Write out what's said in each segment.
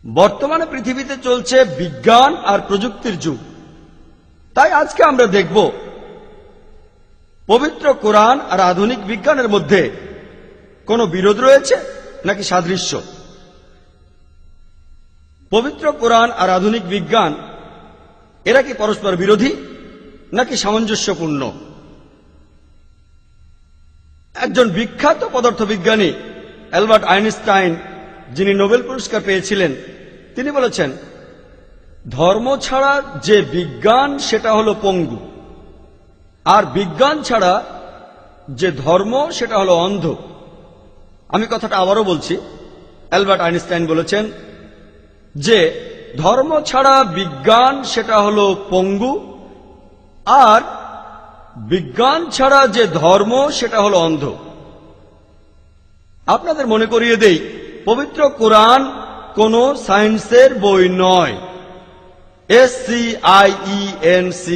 বর্তমানে পৃথিবীতে চলছে বিজ্ঞান আর প্রযুক্তির যুগ। তাই আজকে আমরা দেখব পবিত্র কোরআন আর আধুনিক বিজ্ঞানের মধ্যে কোনো বিরোধ রয়েছে নাকি সাদৃশ্য। পবিত্র কোরআন আর আধুনিক বিজ্ঞান এরা কি পরস্পর বিরোধী নাকি সামঞ্জস্যপূর্ণ। একজন বিখ্যাত পদার্থবিজ্ঞানী অ্যালবার্ট আইনস্টাইন, যিনি নোবেল পুরস্কার পেয়েছিলেন, তিনি বলেছেন, ধর্ম ছাড়া যে বিজ্ঞান সেটা হলো পঙ্গু, আর বিজ্ঞান ছাড়া যে ধর্ম সেটা হলো অন্ধ। আমি কথাটা আবারও বলছি। অ্যালবার্ট আইনস্টাইন বলেছেন যে ধর্ম ছাড়া বিজ্ঞান সেটা হলো পঙ্গু, আর বিজ্ঞান ছাড়া যে ধর্ম সেটা হলো অন্ধ। আপনাদের মনে করিয়ে দেই, পবিত্র কোরআন কোন সায়েন্সের বই নয়। SCIENCE,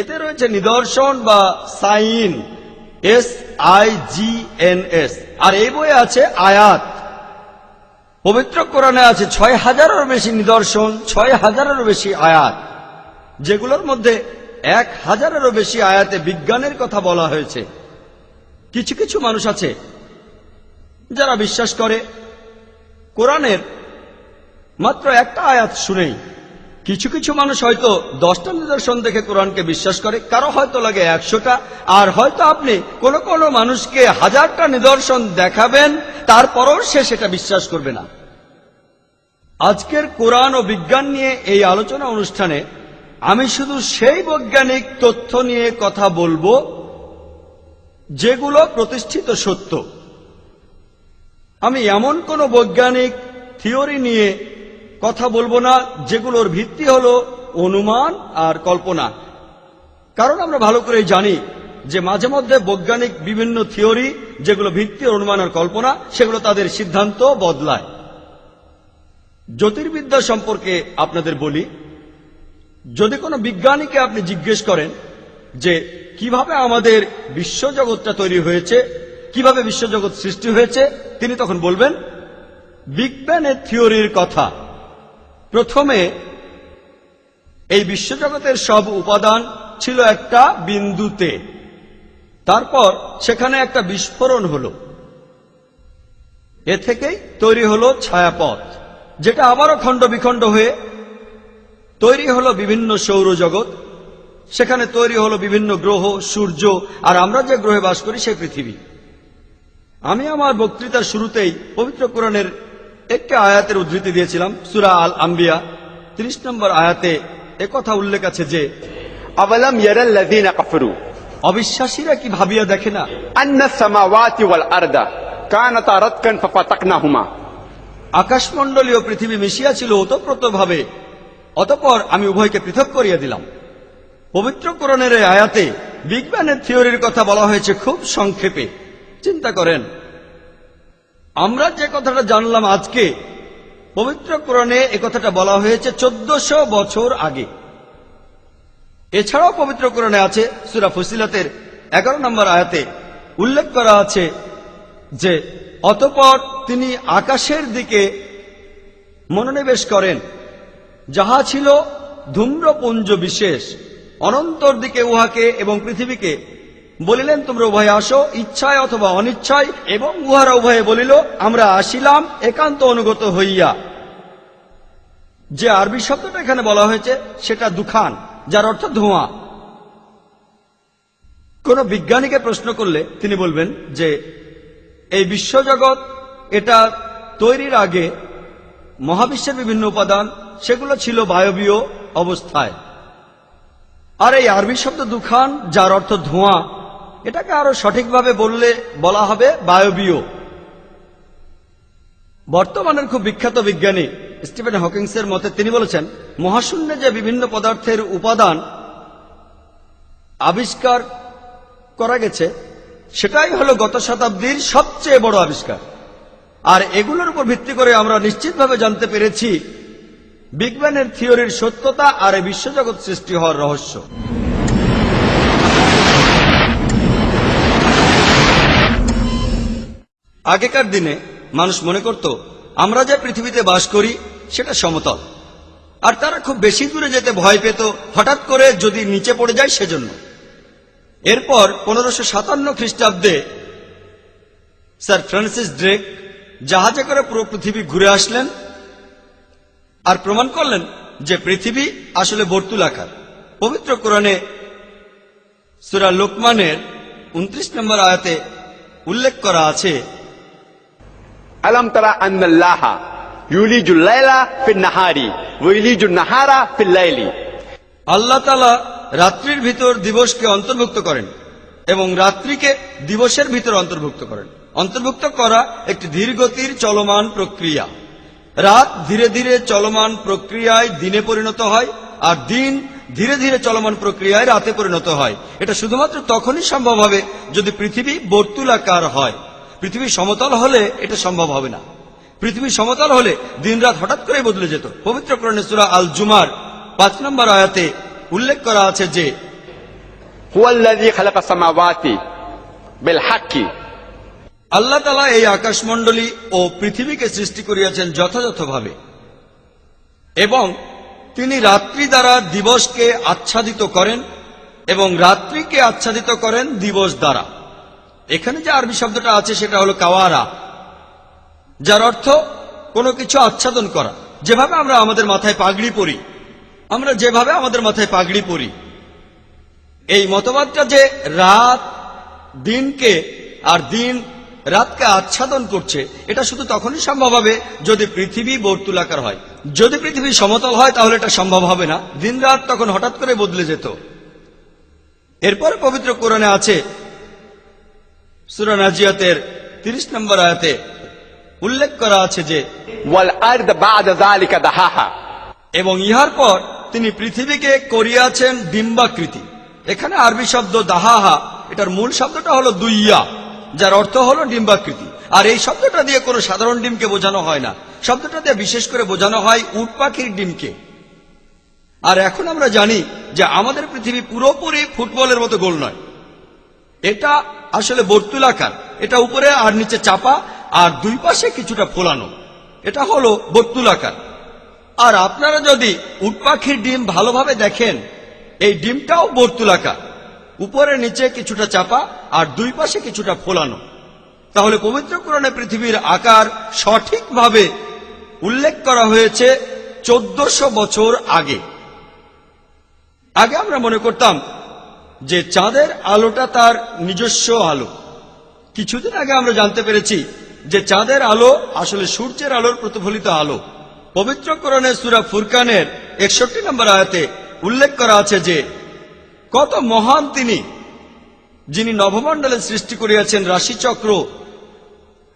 এতে রয়েছে নিদর্শন বা সাইন, SIGNS, আর এই বইয়ে আছে আয়াত। পবিত্র কোরআনে আছে ৬,০০০-এরও বেশি নিদর্শন, ৬,০০০-এরও বেশি আয়াত, যেগুলোর মধ্যে ১,০০০-এরও বেশি আয়াতে বিজ্ঞানের কথা বলা হয়েছে। কিছু কিছু মানুষ আছে যারা বিশ্বাস করে কোরআনের মাত্র একটা আয়াত শুনেই। কিছু কিছু মানুষ হয়তো 10টা নিদর্শন দেখে কোরআনকে বিশ্বাস করে, কারো হয়তো লাগে 100টা, আর হয়তো আপনি কোন কোন মানুষকে 1000টা নিদর্শন দেখাবেন, তারপরও সে সেটা বিশ্বাস করবে না। আজকের কোরআন ও বিজ্ঞান নিয়ে এই আলোচনা অনুষ্ঠানে আমি শুধু সেই বৈজ্ঞানিক তথ্য নিয়ে কথা বলবো যেগুলো প্রতিষ্ঠিত সত্য। আমি এমন কোন বৈজ্ঞানিক থিওরি নিয়ে কথা বলবো না যেগুলোর ভিত্তি হলো অনুমান আর কল্পনা। কারণ আমরা ভালো করেই জানি যে মাঝে মধ্যে বৈজ্ঞানিক বিভিন্ন থিওরি যেগুলো ভিত্তি অনুমান আর কল্পনা, সেগুলো তাদের সিদ্ধান্ত বদলায়। জ্যোতির্বিদ্যা সম্পর্কে আপনাদের বলি, যদি কোনো বিজ্ঞানীকে আপনি জিজ্ঞেস করেন যে কিভাবে আমাদের বিশ্বজগৎটা তৈরি হয়েছে, কিভাবে বিশ্বজগৎ সৃষ্টি হয়েছে, তিনি তখন বলবেন বিগ ব্যাংয়ের থিওরির কথা। প্রথমে এই বিশ্বজগতের সব উপাদান ছিল একটা বিন্দুতে, তারপর সেখানে একটা বিস্ফোরণ হলো, এ থেকেই তৈরি হলো ছায়াপথ, যেটা আবারও খণ্ড বিখণ্ড হয়ে তৈরি হলো বিভিন্ন সৌরজগৎ। সেখানে তৈরি হলো বিভিন্ন গ্রহ, সূর্য, আর আমরা যে গ্রহে বাস করি সেই পৃথিবী। আমি আমার বক্তৃতার শুরুতেই পবিত্র কোরআনের একটি আয়াতের উদ্ধৃতি দিয়েছিলাম। সূরা আল আম্বিয়া 30 নম্বর আয়াতে একথা উল্লেখ আছে যে আওয়ালাম ইয়ারাল্লাযীনা কাফারু, অবিশ্বাসীরা কি ভাবিয়া দেখে না, আন্নাস সামাওয়াতি ওয়াল আরদা কানাতা রাতকান ফাফাতাকনাহুমা, আকাশমণ্ডলীয় পৃথিবী মিশিয়া ছিল ওতপ্রোতভাবে, অতঃপর আমি উভয়কে পৃথক করিয়া দিলাম। পবিত্র কোরআনের এই আয়াতে বিগ ব্যাংয়ের থিওরির কথা বলা হয়েছে খুব সংক্ষেপে। চিন্তা করেন, আমরা যে কথাটা জানলাম আজকে, পবিত্র কোরআনে এ কথাটা বলা হয়েছে 1400 বছর আগে। এছাড়াও পবিত্র কোরআনে আছে সূরা ফুসিলাতের 11 নম্বর আয়াতে উল্লেখ করা আছে যে অতঃপর তিনি আকাশের দিকে মনোনিবেশ করেন, যাহা ছিল ধূম্রপুঞ্জ বিশেষ, অনন্তর দিকে উহাকে এবং পৃথিবীকে বলিলেন, তোমরা উভয়ে আসো, ইচ্ছায় অথবা অনিচ্ছায়, এবং উহারা উভয়ে বলিল, আমরা আসিলাম একান্ত অনুগত হইয়া। যে আরবি শব্দটা এখানে বলা হয়েছে সেটা দুখান, যার অর্থ ধোঁয়া। কোন বিজ্ঞানীকে প্রশ্ন করলে তিনি বলবেন যে এই বিশ্বজগৎ এটা তৈরির আগে মহাবিশ্বের বিভিন্ন উপাদান সেগুলো ছিল বায়বীয় অবস্থায়। আর এই আরবি শব্দ দুখান, যার অর্থ ধোঁয়া, এটাকে আরো সঠিকভাবে বললে বলা হবে বায়বীয়। বর্তমানের খুব বিখ্যাত বিজ্ঞানী স্টিফেন হকিংসের মতে তিনি বলেছেন, মহাশূন্যে যে বিভিন্ন পদার্থের উপাদান আবিষ্কার করা গেছে সেটাই হলো গত শতাব্দীর সবচেয়ে বড় আবিষ্কার। আর এগুলোর উপর ভিত্তি করে আমরা নিশ্চিতভাবে জানতে পেরেছি বিগ ব্যাংয়ের থিওরির সত্যতা আর এই বিশ্বজগৎ সৃষ্টি হওয়ার রহস্য। আগেকার দিনে মানুষ মনে করত আমরা যে পৃথিবীতে বাস করি সেটা সমতল, আর তারা খুব বেশি দূরে যেতে ভয় পেত হঠাৎ করে যদি নিচে পড়ে যায় সেজন্য। এরপর 1557 খ্রিস্টাব্দে স্যার ফ্রান্সিস ড্রেক জাহাজে করে পুরো পৃথিবী ঘুরে আসলেন আর প্রমাণ করলেন যে পৃথিবী আসলে বর্তুলাকার। পবিত্র কোরআনে সূরা লোকমানের 29 নম্বর আয়াতে উল্লেখ করা আছে, ألم ترى أن الله يولج الليل في النهار ويولج النهار في الليل। আল্লাহ তাআলা রাত্রির ভিতর দিবসকে অন্তর্ভুক্ত করেন এবং রাত্রিকে দিবসের ভিতর অন্তর্ভুক্ত করেন। অন্তর্ভুক্ত করা একটি ধীরগতির চলমান প্রক্রিয়া। রাত ধীরে ধীরে চলমান প্রক্রিয়ায় দিনে পরিণত হয়, আর দিন ধীরে ধীরে চলমান প্রক্রিয়ায় রাতে পরিণত হয়। এটা শুধুমাত্র তখনই সম্ভব হবে যদি পৃথিবী বর্তুলাকার হয়। পৃথিবী সমতল হলে এটা সম্ভব হবে না। পৃথিবী সমতল হলে দিন রাত হঠাৎ করে বদলে যেত। পবিত্র কোরআনে সূরা আল জুমার 5 নম্বর আয়াতে উল্লেখ করা আছে যে هو الذي خلق السماوات بالحق। আল্লাহ তাআলা এই আকাশমণ্ডলী ও পৃথিবীকে সৃষ্টি করিয়াছেন যথাযথভাবে, এবং তিনি রাত্রি দ্বারা দিবসকে আচ্ছাদিত করেন এবং রাত্রিকে আচ্ছাদিত করেন দিবস দ্বারা। এখানে যে আরবি শব্দটা আছে সেটা হলো কাওয়ারা, যার অর্থ কোনো কিছু আচ্ছাদন করা। যেভাবে আমরা আমাদের মাথায় পাগড়ি পরি, এই মতবাদটা যে রাত দিনকে আর দিন রাতকে আচ্ছাদন করছে, এটা শুধু তখনই সম্ভব হবে যদি পৃথিবী বর্তুলাকার হয়। যদি পৃথিবী সমতল হয় তাহলে এটা সম্ভব হবে না, দিন রাত তখন হঠাৎ করে বদলে যেত। এরপর পবিত্র কোরআনে আছে সূরা নাজিয়াতের 30 নম্বর আয়াতে উল্লেখ করা আছে যে والأرض بعد ذلك دحاها। এবং ইহার পর তিনি পৃথিবীকে করিয়াছেন ডিম্বাকৃতি। এখানে আরবি শব্দ দাহাহা, এটার মূল শব্দটা হলো দুইয়া, যার অর্থ হলো ডিম্বাকৃতি। আর এই শব্দটা দিয়ে কোনো সাধারণ ডিমকে বোঝানো হয় না, শব্দটা দিয়ে বিশেষ করে বোঝানো হয় উট পাখির ডিমকে। আর এখন আমরা জানি যে আমাদের পৃথিবী পুরোপুরি ফুটবলের মতো গোল নয়, এটা আসলে বর্তুলাকার। এটা উপরে আর নিচে চাপা আর দুই পাশে কিছুটা ফোলানো, এটা হলো বর্তুলাকার। আর আপনারা যদি উট পাখির ডিম ভালোভাবে দেখেন, এই ডিমটাও বর্তুলাকার, উপরে নিচে কিছুটা চাপা আর দুই পাশে কিছুটা ফোলানো। তাহলে পবিত্র কোরআনে পৃথিবীর আকার সঠিকভাবে উল্লেখ করা হয়েছে 1400 বছর আগে। আগে আমরা মনে করতাম যে চাঁদের আলোটা তার নিজস্ব আলো। কিছুদিন আগে আমরা জানতে পেরেছি যে চাঁদের আলো আসলে সূর্যের আলোর প্রতিফলিত আলো। পবিত্র কোরআনে সূরা ফুরকানের 61 নম্বর আয়াতে উল্লেখ করা আছে যে কত মহান তিনি, যিনি নভমণ্ডলের সৃষ্টি করিয়াছেন রাশিচক্র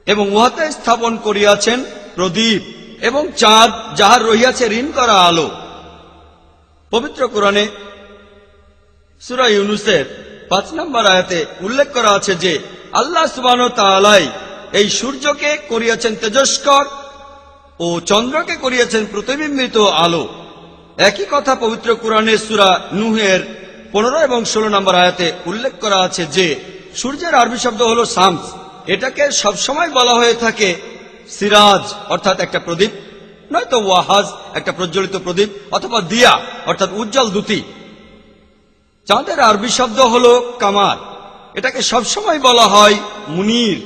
এবং উহাতে স্থাপন করিয়াছেন প্রদীপ এবং চাঁদ, যাহার রহিয়াছে ঋণ করা আলো। পবিত্র কোরআনে সূরা ইউনূসের 5 নম্বর আয়াতে উল্লেখ করা আছে যে আল্লাহ সুবহানাহু ওয়া তাআলা এই সূর্যকে করিয়াছেন তেজস্কর ও চন্দ্রকে করিয়াছেন প্রতিবিম্বিত আলো। একই কথা পবিত্র কোরআনে সূরা নূহের 15 এবং 16 নম্বর আয়াতে উল্লেখ করা আছে যে সূর্যের আরবি শব্দ হলো শামস। এটাকে সবসময় বলা হয়ে থাকে সিরাজ, অর্থাৎ একটা প্রদীপ, নয়তো ওয়াহাজ, একটা প্রজ্বলিত প্রদীপ, অথবা দিয়া, অর্থাৎ উজ্জ্বল দ্যুতি। চাঁদের আরবি শব্দ হলো কামার। এটাকে সবসময় বলা হয় মুনির,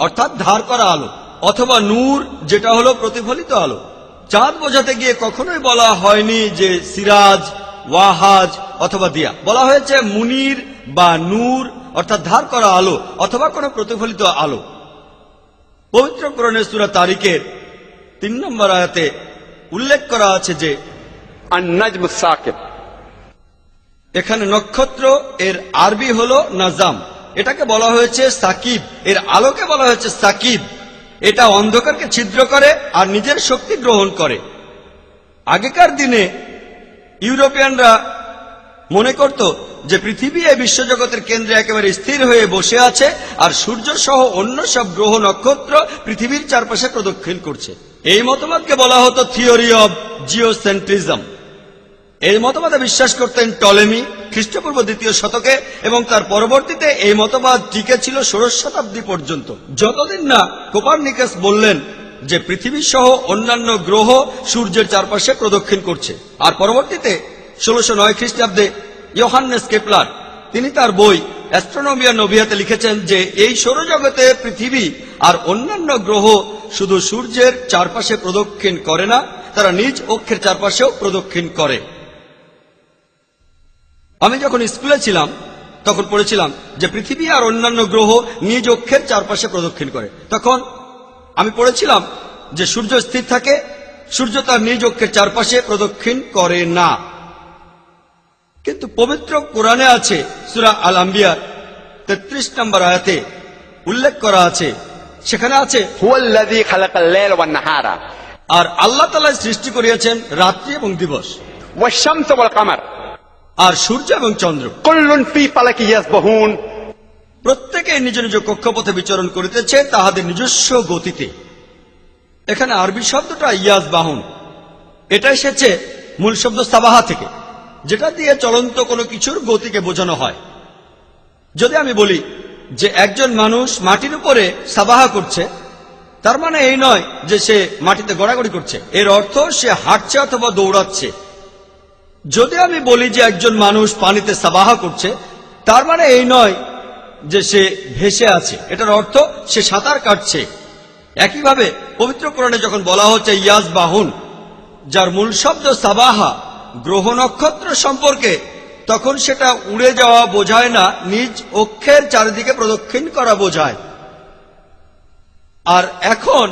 অর্থাৎ ধার করা আলো, অথবা নূর, যেটা হলো প্রতিফলিত আলো। চাঁদ বোঝাতে গিয়ে কখনোই বলা হয়নি যে সিরাজ, ওয়াহাজ অথবা দিয়া, বলা হয়েছে মুনির বা নূর, অর্থাৎ ধার করা আলো অথবা কোনো প্রতিফলিত আলো। পবিত্র কোরআনের সূরা তারিকের 3 নম্বর আয়াতে উল্লেখ করা আছে যে النجم الثاقب। এখানে নক্ষত্র এর আরবি হলো নাজাম, এটাকে বলা হয়েছে সাকিব, এর আলোকে বলা হয়েছে সাকিব। এটা অন্ধকারকে ছিদ্র করে আর নিজের শক্তি গ্রহণ করে। আগেকার দিনে ইউরোপিয়ানরা মনে করত যে পৃথিবী এই বিশ্বজগতের কেন্দ্রে একেবারে স্থির হয়ে বসে আছে আর সূর্য সহ অন্য সব গ্রহ নক্ষত্র পৃথিবীর চারপাশে প্রদক্ষিণ করছে। এই মতবাদকে বলা হতো থিওরি অব জিওসেন্ট্রিজম। এই মতবাদে বিশ্বাস করতেন টলেমি খ্রিস্টপূর্ব 2য় শতকে, এবং তার পরবর্তীতে এই মতবাদ টিকে ছিল 16 শতাব্দী পর্যন্ত, যতদিন না কোপারনিকাস বললেন যে পৃথিবী সহ অন্যান্য গ্রহ সূর্যের চারপাশে প্রদক্ষিণ করছে। আর পরবর্তীতে 1609 খ্রিস্টাব্দে ইয়োহান্নেস কেপলার তিনি তার বই অ্যাস্ট্রোনমিয়া নোভিয়াতে লিখেছেন যে এই সৌরজগতে পৃথিবী আর অন্যান্য গ্রহ শুধু সূর্যের চারপাশে প্রদক্ষিণ করে না, তারা নিজ অক্ষের চারপাশেও প্রদক্ষিণ করে। আমি যখন স্কুলে ছিলাম তখন পড়েছিলাম যে পৃথিবী আর অন্যান্য গ্রহ নিজ অক্ষের চারপাশে প্রদক্ষিণ করে। তখন আমি পড়েছিলাম যে সূর্য স্থির থাকে, সূর্য তার নিজ অক্ষের চারপাশে প্রদক্ষিণ করে না। কিন্তু পবিত্র কোরআনে আছে, সূরা আল আম্বিয়ার 33 নম্বর আয়াতে উল্লেখ করা আছে, সেখানে আছে হুয়াল্লাযী খালাকাল লাইলা ওয়ান নাহারা আর আল্লাহ তাআলা সৃষ্টি করিয়াছেন রাত্রি এবং দিবস, ওয়াশ-শামসা ওয়াল কামার আর সূর্য এবং চন্দ্র কুল্লুন ফী ফালাকি ইয়াসবাহুন। প্রত্যেকে নিজ নিজ কক্ষপথে বিচরণ করিতেছে তাহাদের নিজস্ব গতিতে। এখানে আরবি শব্দটা ইয়াজ বাহুন, এটা এসেছে মূল শব্দ সাবাহা থেকে, যেটা দিয়ে চলন্ত কোনো কিছুর গতিকে বোঝানো হয়। যদি আমি বলি যে একজন মানুষ মাটির উপরে সাবাহা করছে, তার মানে এই নয় যে সে মাটিতে গড়াগড়ি করছে, এর অর্থ সে হাঁটছে অথবা দৌড়াচ্ছে। যদি আমি বলি যে একজন মানুষ পানিতে সাবাহা করছে, তার মানে এই নয় যে সে ভেসে আছে, এটার অর্থ সে সাঁতার কাটছে। একইভাবে পবিত্র কোরআনে যখন বলা হচ্ছে ইয়াজ বাহুন, যার মূল শব্দ সাবাহা, গ্রহ নক্ষত্র সম্পর্কে, তখন সেটা উড়ে যাওয়া বোঝায় না, নিজ অক্ষের চারিদিকে প্রদক্ষিণ করা বোঝায়। আর এখন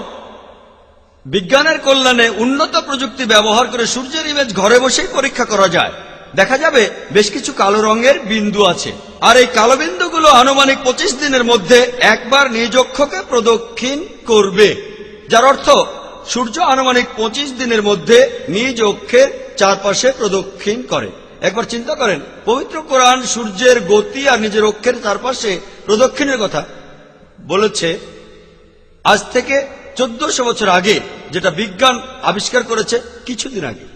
বিজ্ঞানের কল্যাণে উন্নত প্রযুক্তি ব্যবহার করে সূর্যের ইমেজ ঘরে বসেই পরীক্ষা করা যায়। দেখা যাবে বেশ কিছু কালো রঙের বিন্দু আছে, আর এই কালো বিন্দুগুলো আনুমানিক 25 দিনের মধ্যে একবার নিজ অক্ষকে প্রদক্ষিণ করবে, যার অর্থ সূর্য আনুমানিক 25 দিনের মধ্যে নিজ অক্ষের চারপাশে প্রদক্ষিণ করে। একবার চিন্তা করেন, পবিত্র কোরআন সূর্যের গতি আর নিজের অক্ষের চারপাশে প্রদক্ষিণের কথা বলেছে আজ থেকে 1400 বছর আগে, যেটা বিজ্ঞান আবিষ্কার করেছে কিছুদিন আগে।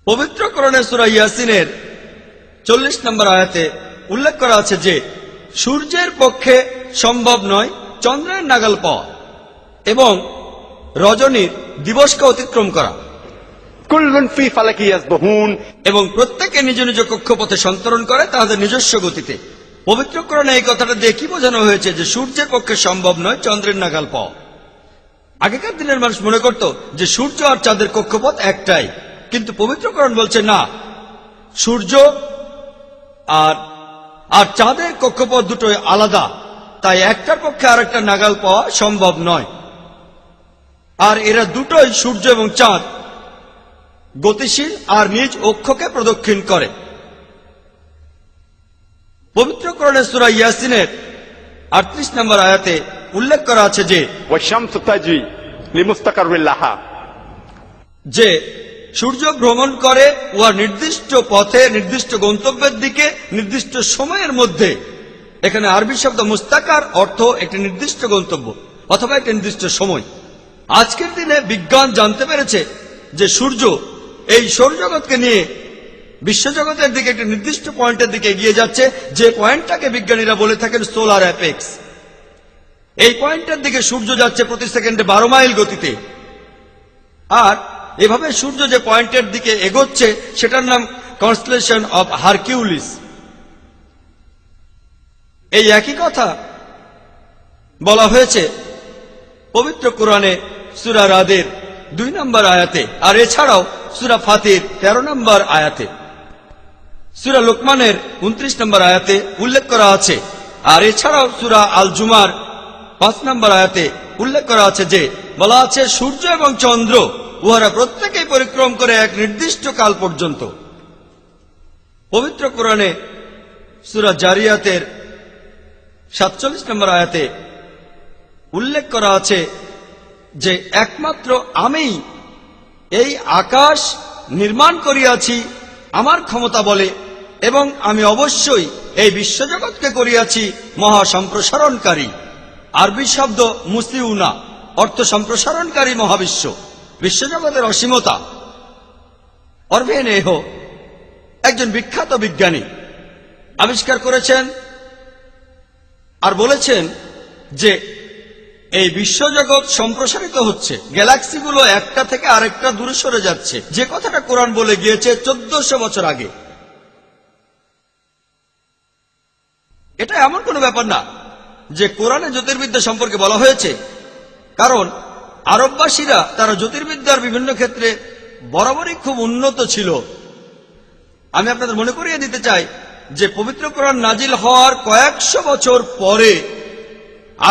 পবিত্র কোরআনে সূরা ইয়াসিনের 40 নম্বর আয়াতে উল্লেখ করা আছে যে সূর্যের পক্ষে সম্ভব নয় চন্দ্রের নাগাল পাওয়া এবং রজনীর দিবসকে অতিক্রম করা, কুল্লুন ফী ফালাকি ইয়াসবাহুন, এবং প্রত্যেকে নিজ নিজ কক্ষপথে সন্তরণ করে তাদের নিজস্ব গতিতে। পবিত্র কোরআনে এই কথাটা দিয়ে কি বোঝানো হয়েছে যে সূর্যের পক্ষে সম্ভব নয় চন্দ্রের নাগাল পাওয়া। আগেকার দিনের মানুষ মনে করত যে সূর্য আর চাঁদের কক্ষপথ একটাই, কিন্তু পবিত্র কোরআন বলছে না, সূর্য আর চাঁদের কক্ষপথ দুটোই আলাদা, তাই একটার পক্ষে আরেকটা নাগাল পাওয়া সম্ভব নয়। আর এরা দুটোই, সূর্য এবং চাঁদ, গতিশীল আর নিজ অক্ষকে প্রদক্ষিণ করে। পবিত্র কোরআনে সূরা ইয়াসিনের 38 নম্বর আয়াতে উল্লেখ করা আছে যে ওয়াশ-শামসু তাজরি লিমুস্তাকাররিন লাহা, যে সূর্য ভ্রমণ করে উহার নির্দিষ্ট পথে নির্দিষ্ট গন্তব্যের দিকে নির্দিষ্ট সময়ের মধ্যে। এখানে আরবি শব্দ মুস্তাকার অর্থ একটি নির্দিষ্ট গন্তব্য অথবা একটি নির্দিষ্ট সময়। আজকের দিনে বিজ্ঞান জানতে পেরেছে যে সূর্য এই সৌরজগৎকে নিয়ে বিশ্বজগতের দিকে একটি নির্দিষ্ট পয়েন্টের দিকে এগিয়ে যাচ্ছে, যে পয়েন্টটাকে বিজ্ঞানীরা বলে থাকেন সোলার অ্যাপেক্স। এই পয়েন্টের দিকে সূর্য যাচ্ছে প্রতি সেকেন্ডে 12 মাইল গতিতে। আর এভাবে সূর্য যে পয়েন্টের দিকে এগোচ্ছে সেটার নাম কনস্টেলেশন অফ হারকিউলিস। এই একই কথা বলা হয়েছে পবিত্র কোরআনে সূরা রাদের 2 নম্বর আয়াতে, আর এছাড়াও সূরা ফাতির 13 নম্বর আয়াতে, সূরা লোকমানের 29 নম্বর আয়াতে উল্লেখ করা আছে, আর এছাড়াও সূরা আল জুমার 5 নম্বর আয়াতে উল্লেখ করা আছে যে বলা আছে সূর্য এবং চন্দ্র উহারা প্রত্যেকেই পরিক্রম করে এক নির্দিষ্ট কাল পর্যন্ত। পবিত্র কোরআনে সূরা জারিয়াতের 47 নম্বর আয়াতে উল্লেখ করা আছে যে একমাত্র আমিই এই আকাশ নির্মাণ করিয়াছি আমার ক্ষমতা বলে, এবং আমি অবশ্যই এই বিশ্বজগৎকে করিয়াছি মহা সম্প্রসারণকারী। আরবি শব্দ মুসিউনা অর্থ সম্প্রসারণকারী মহাবিশ্ব, বিশ্বজগতের অসীমতা। অরভেন এহো একজন বিখ্যাত বিজ্ঞানী আবিষ্কার করেছেন আর বলেছেন যে এই বিশ্বজগৎ সম্প্রসারিত হচ্ছে, গ্যালাক্সিগুলো একটা থেকে আরেকটা দূরে সরে যাচ্ছে, যে কথাটা কোরআন বলে গিয়েছে 1400 বছর আগে। এটা এমন কোনো ব্যাপার না যে কোরআনে জ্যোতির্বিদ্যা সম্পর্কে বলা হয়েছে, কারণ আরববাসীরা তারা জ্যোতির্বিদ্যার বিভিন্ন ক্ষেত্রে বরাবরই খুব উন্নত ছিল। আমি আপনাদের মনে করিয়ে দিতে চাই যে পবিত্র কোরআন নাজিল হওয়ার কয়েকশো বছর পরে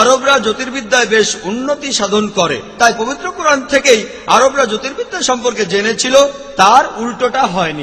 আরবরা জ্যোতির্বিদ্যায় বেশ উন্নতি সাধন করে। তাই পবিত্র কোরআন থেকেই আরবরা জ্যোতির্বিদ্যা সম্পর্কে জেনেছিল, তার উল্টোটা হয়নি।